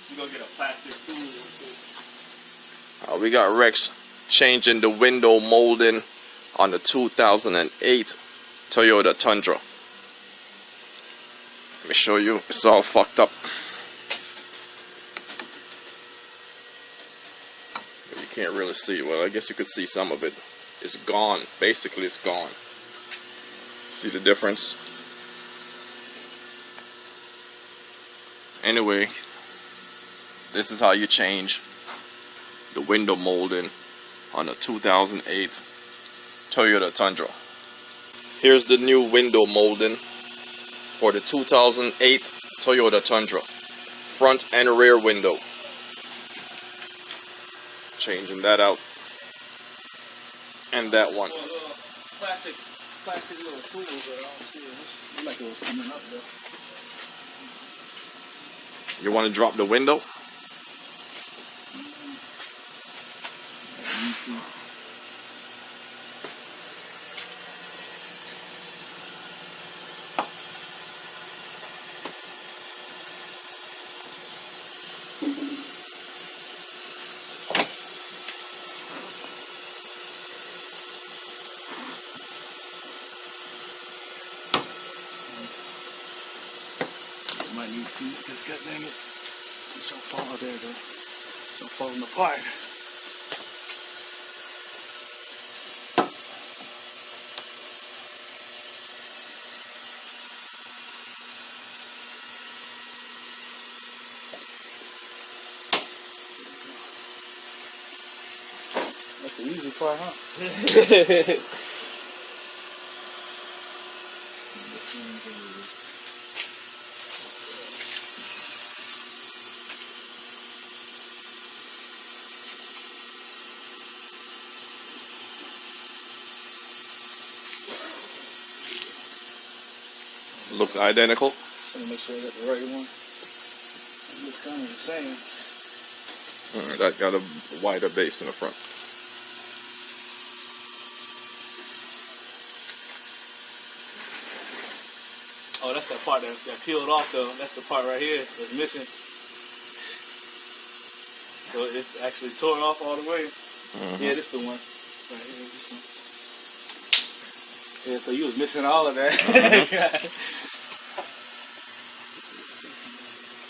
You gonna get a plastic tool. We got Rex changing the window molding on the 2008 Toyota Tundra. Let me show you. It's all fucked up. You can't really see. Well, I guess you could see some of it. It's gone. Basically, it's gone. See the difference? Anyway, this is how you change the window molding on a 2008 Toyota Tundra. Here's the new window molding for the 2008 Toyota Tundra. Front and rear window. Changing that out. And that one. Plastic little tools, but I don't see it. Looks like it was coming up though. You want to drop the window? Might need to, because god dang it, it's so fall there though. So falling apart. That's the easy part, huh? Looks identical. Trying to make sure I got the right one. It looks kind of the same. That got a wider base in the front. Oh, that's that part that peeled off though. That's the part right here that's missing. So it's actually tore off all the way. Yeah, this the one. Right here, this one. Yeah, so you was missing all of that.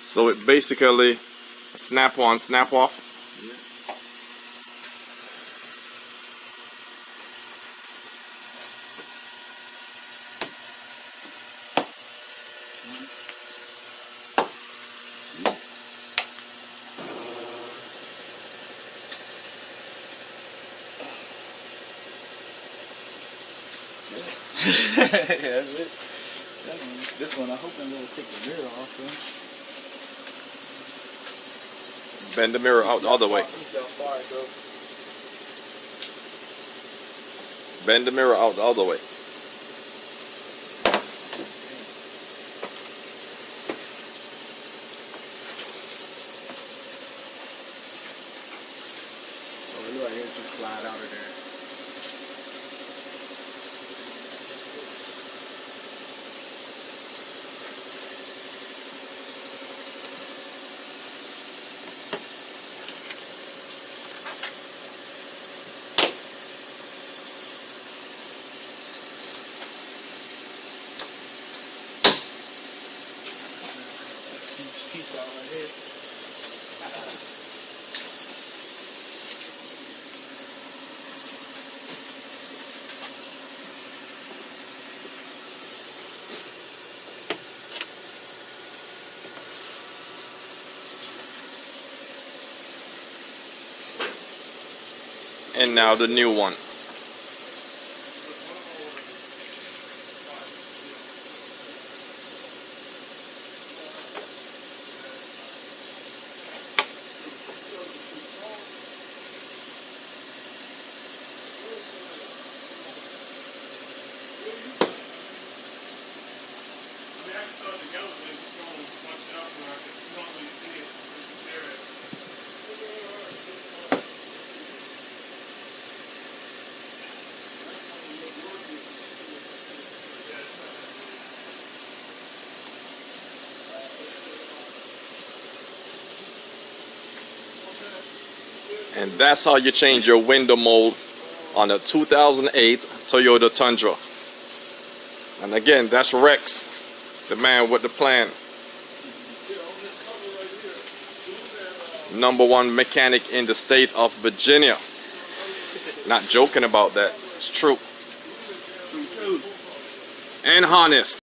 So it basically snap on, snap off. Yeah. Yeah, that's it. This one, I hope I'm going to take the mirror off. Bend the mirror out the other way. Bend the mirror out the other way. Oh, look like it just slide out of there. Piece out right here. And now the new one. And that's how you change your window mold on a 2008 Toyota Tundra. And again, that's Rex, the man with the plan. #1 mechanic in the state of Virginia. Not joking about that. It's true. And honest.